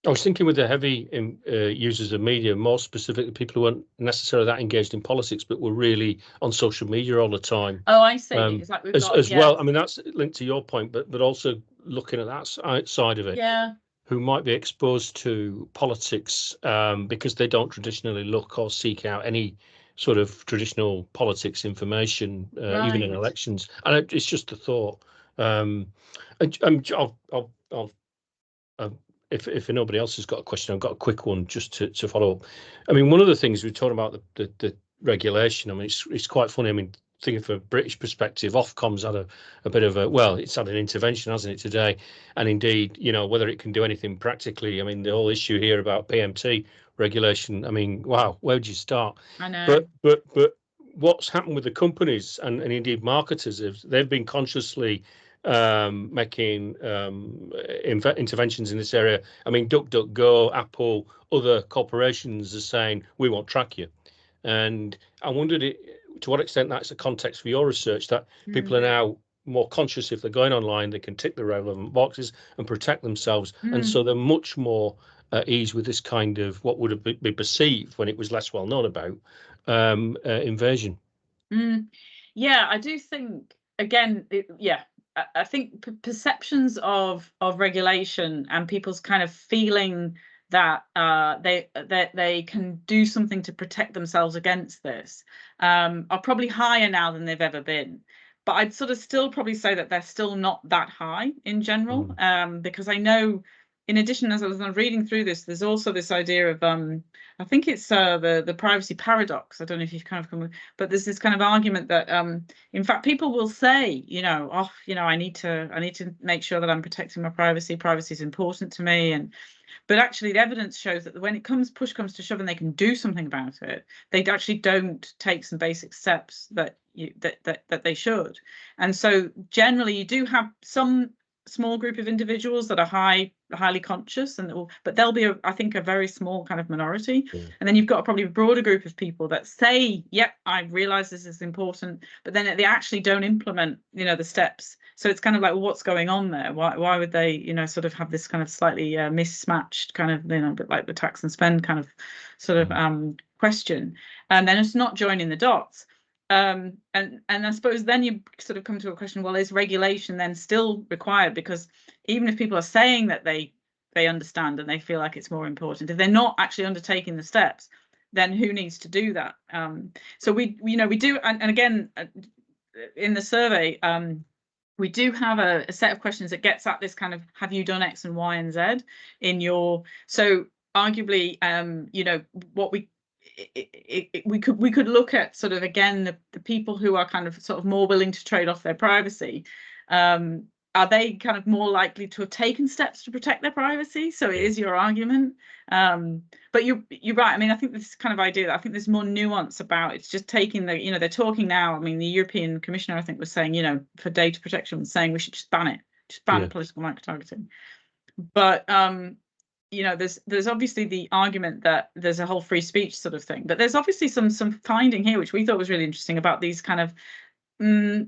I was thinking with the heavy users of media, more specifically people who weren't necessarily that engaged in politics, but were really on social media all the time. Oh, I see. It's like we've got as well. I mean, that's linked to your point, but also looking at that side of it. Yeah. Who might be exposed to politics because they don't traditionally look or seek out any sort of traditional politics information, even in elections. And it's just a thought. If nobody else has got a question, I've got a quick one just to follow up. I mean, one of the things we're talking about the regulation. I mean, it's quite funny. I mean, thinking from a British perspective, Ofcom's had a bit of a, well, it's had an intervention, hasn't it, today? And indeed, you know, whether it can do anything practically. I mean, the whole issue here about PMT regulation. I mean, wow, where would you start? I know. But what's happened with the companies and indeed marketers is they've been consciously making interventions in this area. I mean, DuckDuckGo, Apple, other corporations are saying we won't track you, and I wondered to what extent that's a context for your research, that people are now more conscious if they're going online, they can tick the relevant boxes and protect themselves, and so they're much more at ease with this kind of what would have been perceived when it was less well known about invasion. Yeah, I do think again, I think perceptions of regulation and people's kind of feeling that they can do something to protect themselves against this are probably higher now than they've ever been. But I'd sort of still probably say that they're still not that high in general, because I know in addition, as I was reading through this, there's also this idea of I think it's the privacy paradox. I don't know if you've kind of come with, but there's this kind of argument that in fact people will say, you know, oh, you know, I need to make sure that I'm protecting my privacy. Privacy is important to me, but actually the evidence shows that when push comes to shove and they can do something about it, they actually don't take some basic steps that they should. And so generally you do have some small group of individuals that are highly conscious, but they'll be I think a very small kind of minority. And then you've got probably a broader group of people that say, yep, I realize this is important, but then they actually don't implement, you know, the steps. So it's kind of like, well, what's going on there? Why would they, you know, sort of have this kind of slightly mismatched kind of, you know, a bit like the tax and spend kind of sort of question, and then it's not joining the dots. And I suppose then you sort of come to a question, well, is regulation then still required? Because even if people are saying that they understand and they feel like it's more important, if they're not actually undertaking the steps, then who needs to do that? So we do, and again, in the survey, we do have a set of questions that gets at this kind of, have you done X and Y and Z in your, so arguably, you know, what we could look at sort of, again, the people who are kind of sort of more willing to trade off their privacy. Are they kind of more likely to have taken steps to protect their privacy? So it is your argument. But you're right. I mean, I think this kind of idea, I think there's more nuance about it's just taking the, you know, they're talking now. I mean, the European Commissioner, I think, was saying, you know, for data protection, was saying we should just ban it, political micro-targeting. But you know, there's obviously the argument that there's a whole free speech sort of thing, but there's obviously some finding here which we thought was really interesting about these kind of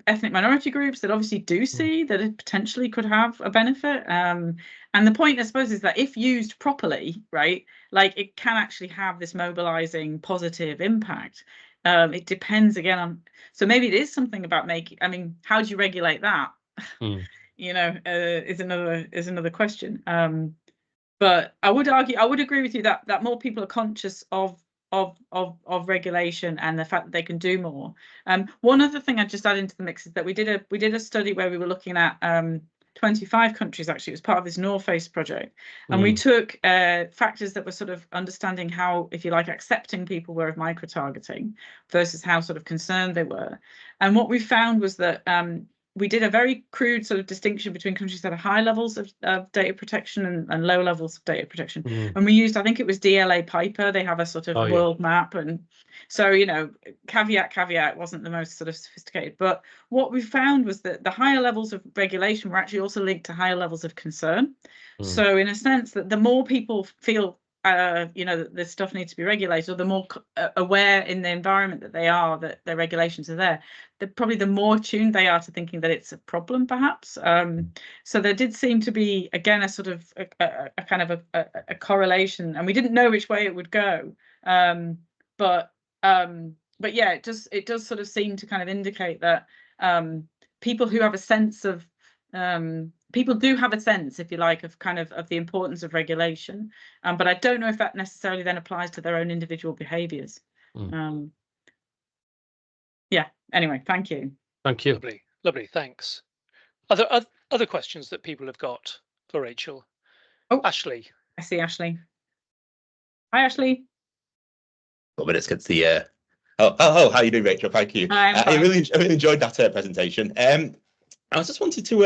ethnic minority groups that obviously do see that it potentially could have a benefit. And the point, I suppose, is that if used properly, right, like it can actually have this mobilizing positive impact. It depends again on, so maybe it is something about making, I mean, how do you regulate that? You know, is another question. But I would argue, I would agree with you that more people are conscious of regulation and the fact that they can do more. One other thing I'd just add into the mix is that we did a study where we were looking at 25 countries. Actually, it was part of this North Face project, and we took factors that were sort of understanding how, if you like, accepting people were of micro-targeting versus how sort of concerned they were. And what we found was that we did a very crude sort of distinction between countries that have high levels of data protection and low levels of data protection. And we used, I think it was DLA Piper. They have a sort of world map. And so, you know, caveat, wasn't the most sort of sophisticated. But what we found was that the higher levels of regulation were actually also linked to higher levels of concern. So in a sense that the more people feel you know, that this stuff needs to be regulated, or the more aware in the environment that they are, that their regulations are there, probably the more tuned they are to thinking that it's a problem, perhaps. So there did seem to be, again, a sort of a kind of a correlation, and we didn't know which way it would go. But yeah, it does sort of seem to kind of indicate that people who have a sense of people do have a sense, if you like, of kind of the importance of regulation, but I don't know if that necessarily then applies to their own individual behaviours. Yeah. Anyway, thank you. Thank you. Lovely. Thanks. Other questions that people have got for Rachel? Oh, Ashley. I see Ashley. Hi, Ashley. Well, minutes get to the. How are you doing, Rachel? Thank you. I really enjoyed that presentation. I just wanted to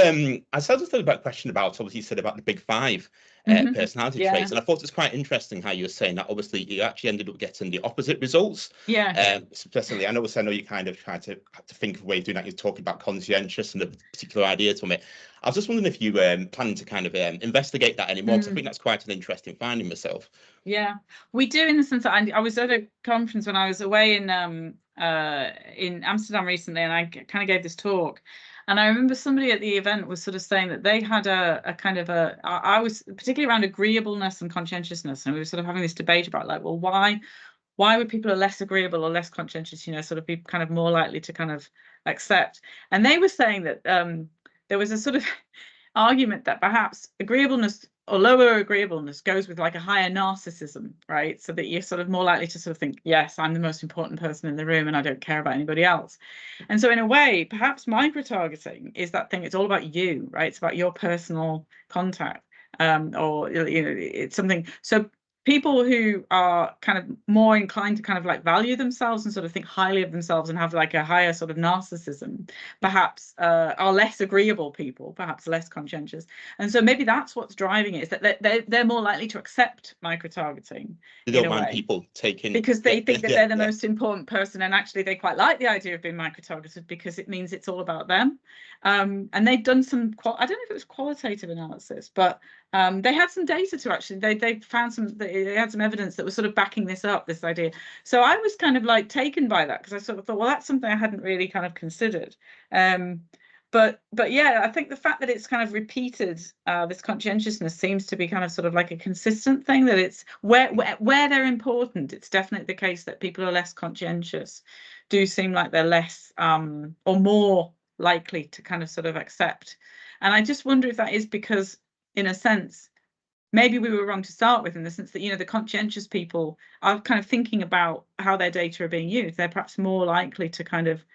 I just thought about a question about, obviously you said about the big five personality traits, and I thought it was quite interesting how you were saying that obviously you actually ended up getting the opposite results. Especially I know you kind of tried to think of ways of doing that. You're talking about conscientious and a particular idea from it. I was just wondering if you were planning to kind of investigate that anymore, because I think that's quite an interesting finding myself. Yeah, we do, in the sense that I was at a conference when I was away in Amsterdam recently, and I kind of gave this talk. And I remember somebody at the event was sort of saying that they had a kind of I was particularly around agreeableness and conscientiousness, and we were sort of having this debate about, like, well, why would people who are less agreeable or less conscientious, you know, sort of be kind of more likely to kind of accept? And they were saying that there was a sort of argument that perhaps agreeableness or lower agreeableness goes with like a higher narcissism, right? So that you're sort of more likely to sort of think, yes, I'm the most important person in the room and I don't care about anybody else. And so in a way, perhaps micro-targeting is that thing. It's all about you, right? It's about your personal contact. or it's something. So people who are kind of more inclined to kind of like value themselves and sort of think highly of themselves and have like a higher sort of narcissism, perhaps are less agreeable people, perhaps less conscientious. And so maybe that's what's driving it, is that they're more likely to accept micro-targeting. They don't mind people taking, because they think that they're the most important person, and actually they quite like the idea of being micro-targeted because it means it's all about them. And they've done some, I don't know if it was qualitative analysis, but they had some data to actually, they found they had some evidence that was sort of backing this up, this idea. So I was kind of like taken by that, because I sort of thought, well, that's something I hadn't really kind of considered. But yeah, I think the fact that it's kind of repeated, this conscientiousness seems to be kind of sort of like a consistent thing, that it's where they're important. It's definitely the case that people who are less conscientious do seem like they're less or more likely to kind of sort of accept. And I just wonder if that is because, in a sense, maybe we were wrong to start with, in the sense that, you know, the conscientious people are kind of thinking about how their data are being used. They're perhaps more likely to kind of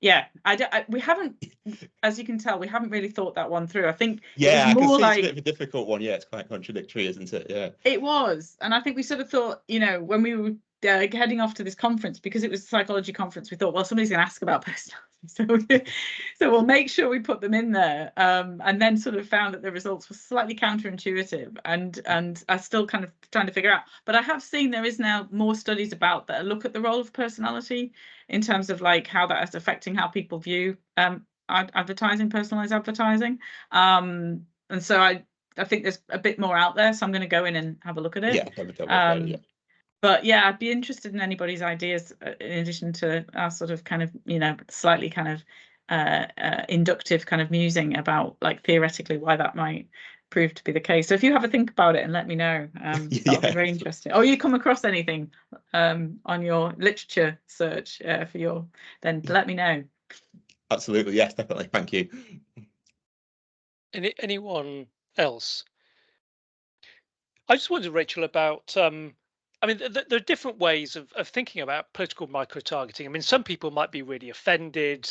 we haven't, as you can tell, we haven't really thought that one through. I think I can see it's a bit of a difficult one. Yeah, it's quite contradictory, isn't it? Yeah, it was. And I think we sort of thought, you know, when we were heading off to this conference, because it was a psychology conference, we thought, well, somebody's going to ask about personality, so we'll make sure we put them in there. And then sort of found that the results were slightly counterintuitive, and I still kind of trying to figure out. But I have seen there is now more studies about that look at the role of personality in terms of like how that is affecting how people view advertising, personalized advertising. And so I think there's a bit more out there, so I'm going to go in and have a look at it. But yeah, I'd be interested in anybody's ideas, in addition to our sort of kind of, you know, slightly kind of inductive kind of musing about like theoretically why that might prove to be the case. So if you have a think about it and let me know, that'll be very interesting. Or you come across anything on your literature search for your, then let me know. Absolutely, yes, definitely. Thank you. Anyone else? I just wondered, Rachel, about I mean, there are different ways of thinking about political micro-targeting. I mean, some people might be really offended.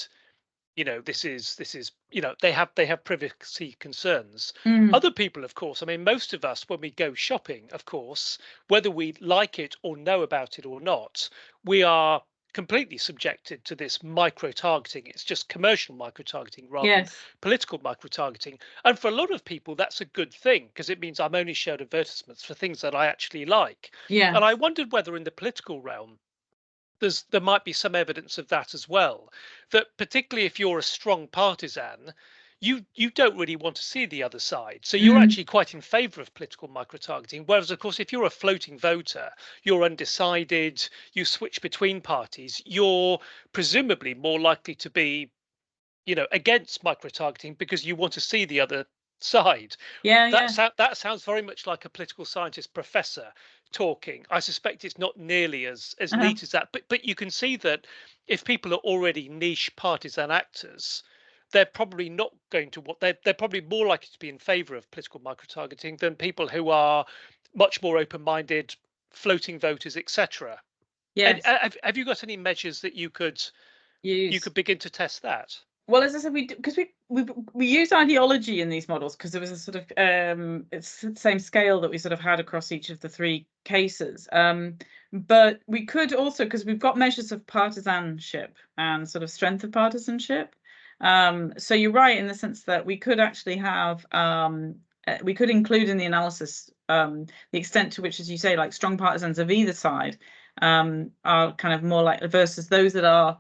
You know, this is you know, they have privacy concerns. Other people, of course, I mean, most of us, when we go shopping, of course, whether we like it or know about it or not, we are completely subjected to this micro-targeting. It's just commercial micro-targeting rather than political micro-targeting. And for a lot of people, that's a good thing, because it means I'm only shown advertisements for things that I actually like. And I wondered whether in the political realm, there might be some evidence of that as well, that particularly if you're a strong partisan, you don't really want to see the other side, so you're actually quite in favor of political micro-targeting. Whereas of course, if you're a floating voter, you're undecided, you switch between parties, you're presumably more likely to be, you know, against micro-targeting because you want to see the other side. That sounds very much like a political scientist professor talking. I suspect it's not nearly as neat as that, but you can see that if people are already niche partisan actors, they're probably not going to they're probably more likely to be in favor of political micro-targeting than people who are much more open-minded, floating voters, etc. Have you got any measures that you could begin to test that? Well, as I said, because we use ideology in these models, because there was a sort of it's the same scale that we sort of had across each of the three cases. But we could also, because we've got measures of partisanship and sort of strength of partisanship. So you're right in the sense that we could actually have we could include in the analysis the extent to which, as you say, like strong partisans of either side are kind of more like versus those that are.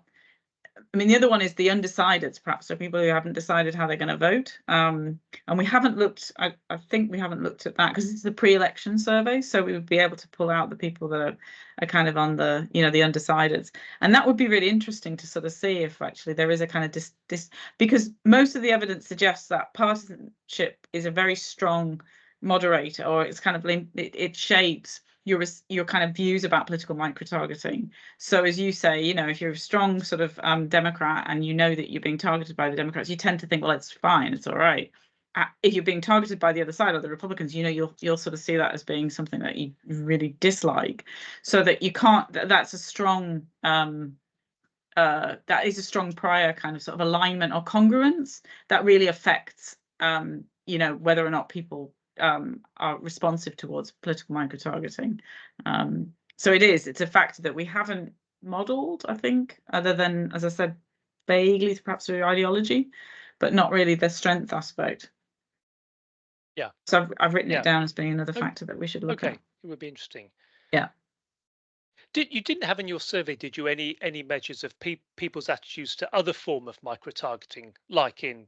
I mean, the other one is the undecideds, perhaps, so people who haven't decided how they're going to vote. And we haven't looked, I think we haven't looked at that because it's the pre-election survey. So we would be able to pull out the people that are kind of on the, you know, the undecideds. And that would be really interesting to sort of see if actually there is a kind of because most of the evidence suggests that partisanship is a very strong moderator, or it's kind of it shapes your kind of views about political micro-targeting. So as you say, you know, if you're a strong sort of Democrat and you know that you're being targeted by the Democrats, you tend to think, well, it's fine, it's all right. If you're being targeted by the other side or the Republicans, you know, you'll sort of see that as being something that you really dislike. So that you can't, that's a strong that is a strong prior kind of sort of alignment or congruence that really affects you know, whether or not people are responsive towards political micro-targeting. So it's a factor that we haven't modelled, I think, other than, as I said, vaguely perhaps through ideology, but not really the strength aspect. Yeah. So I've written it down as being another factor that we should look at. Okay, it would be interesting. Yeah. You didn't have in your survey, did you, any measures of people's attitudes to other form of micro-targeting, like in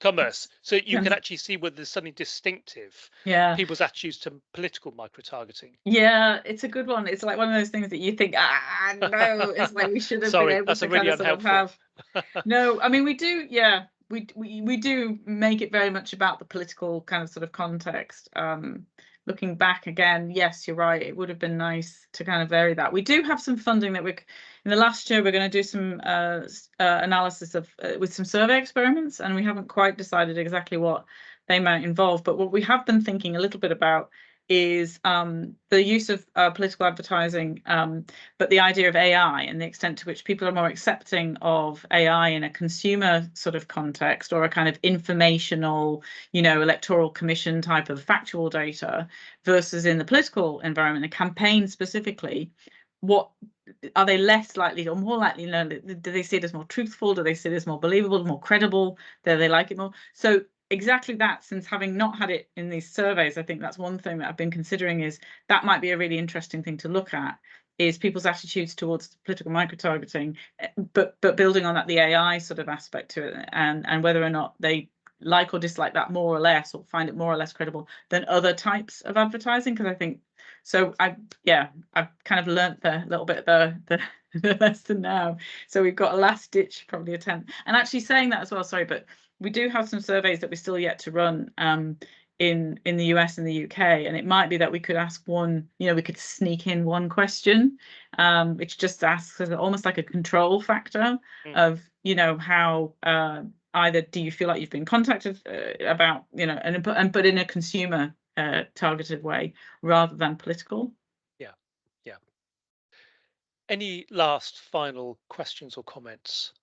commerce, so you can actually see whether there's something distinctive? Yeah. People's attitudes to political micro-targeting. Yeah, it's a good one. It's like one of those things that you think, no, it's like we should have been able to really kind of sort of have. No, I mean we do. Yeah, we do make it very much about the political kind of sort of context. Looking back again, yes, you're right. It would have been nice to kind of vary that. We do have some funding that in the last year we're going to do some analysis of with some survey experiments, and we haven't quite decided exactly what they might involve. But what we have been thinking a little bit about is the use of political advertising, but the idea of AI and the extent to which people are more accepting of AI in a consumer sort of context, or a kind of informational, electoral commission type of factual data, versus in the political environment, a campaign specifically. What are they less likely or more likely? Do they see it as more truthful? Do they see it as more believable, more credible? Do they like it more? So exactly that, since having not had it in these surveys, I think that's one thing that I've been considering, is that might be a really interesting thing to look at, is people's attitudes towards political micro-targeting, but building on that, the AI sort of aspect to it, and whether or not they like or dislike that more or less, or find it more or less credible than other types of advertising. Because I think so I've kind of learnt a little bit the lesson now. So we've got a last ditch probably attempt. And actually saying that as well, sorry, but we do have some surveys that we're still yet to run in the US and the UK, and it might be that we could ask one, we could sneak in one question, which just asks almost like a control factor of, how either do you feel like you've been contacted about, but in a consumer targeted way rather than political. Yeah. Any last final questions or comments?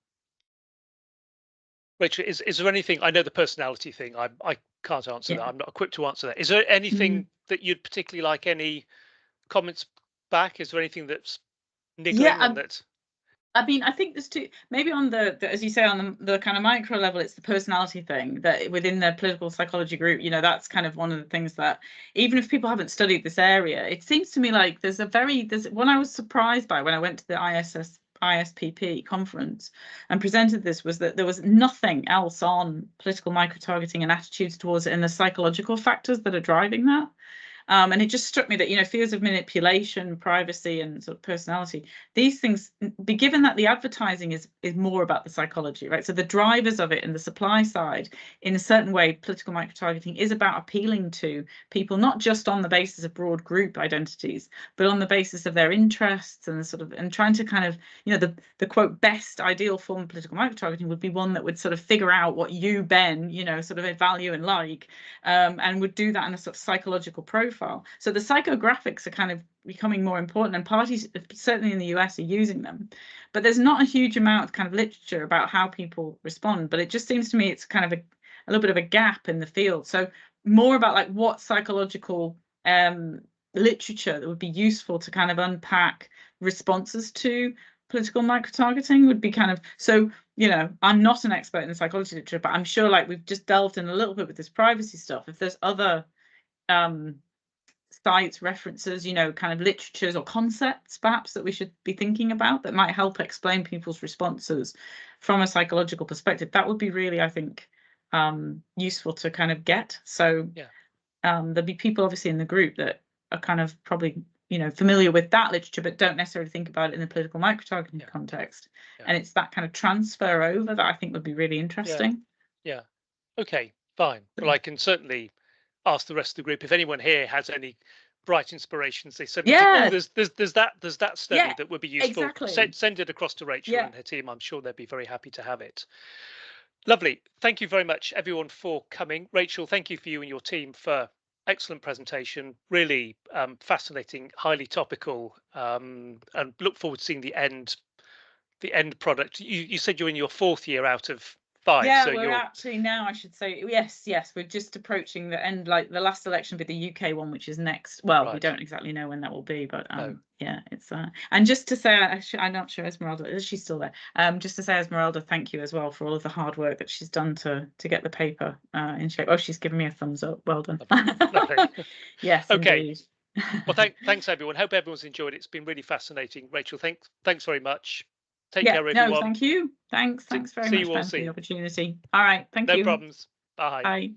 Rachel, is there anything? I know the personality thing, I can't answer that. I'm not equipped to answer that. Is there anything that you'd particularly like any comments back? Is there anything that's niggling on that? I mean, I think there's two, maybe on the as you say, on the kind of micro level, it's the personality thing that within the political psychology group, that's kind of one of the things that, even if people haven't studied this area, it seems to me like there's one I was surprised by when I went to the ISPP conference and presented this, was that there was nothing else on political micro-targeting and attitudes towards it, and the psychological factors that are driving that. And it just struck me that, fears of manipulation, privacy, and sort of personality, these things, be given that the advertising is more about the psychology, right? So the drivers of it and the supply side, in a certain way, political micro-targeting is about appealing to people, not just on the basis of broad group identities, but on the basis of their interests, and trying to kind of, the quote best ideal form of political micro-targeting would be one that would sort of figure out what you, Ben, sort of value and like, and would do that in a sort of psychological profile. So the psychographics are kind of becoming more important, and parties, certainly in the US, are using them. But there's not a huge amount of kind of literature about how people respond. But it just seems to me it's kind of a little bit of a gap in the field. So more about like what psychological literature that would be useful to kind of unpack responses to political micro-targeting would be kind of, so I'm not an expert in the psychology literature, but I'm sure like we've just delved in a little bit with this privacy stuff. If there's other sites, references, kind of literatures or concepts perhaps that we should be thinking about that might help explain people's responses from a psychological perspective, that would be really, I think, useful to kind of get. So there'll be people obviously in the group that are kind of probably familiar with that literature, but don't necessarily think about it in the political micro-targeting context. And it's that kind of transfer over that I think would be really interesting. Okay, fine. Well, I can certainly ask the rest of the group if anyone here has any bright inspirations. They said, there's that study that would be useful. Exactly. Send it across to Rachel and her team. I'm sure they'd be very happy to have it. Lovely. Thank you very much, everyone, for coming. Rachel, thank you for you and your team for excellent presentation. Really fascinating, highly topical, and look forward to seeing the end product. You said you're in your 4th year out of 5. Yeah, So we're you're actually now, I should say, yes, we're just approaching the end. Like the last election will be the UK one, which is next. Well, we Right. don't exactly know when that will be, but No. yeah, it's and just to say, I'm not sure Esmeralda, is she still there? Just to say, Esmeralda, thank you as well for all of the hard work that she's done to get the paper in shape. Oh, she's given me a thumbs up. Well done. Lovely. Yes, Okay. indeed. Well, thanks everyone. Hope everyone's enjoyed it. It's been really fascinating. Rachel, thanks very much. Take care, everyone. No, thank you. Thanks very much, Ben, for the opportunity. All right, thank you. No problems. Bye. Bye.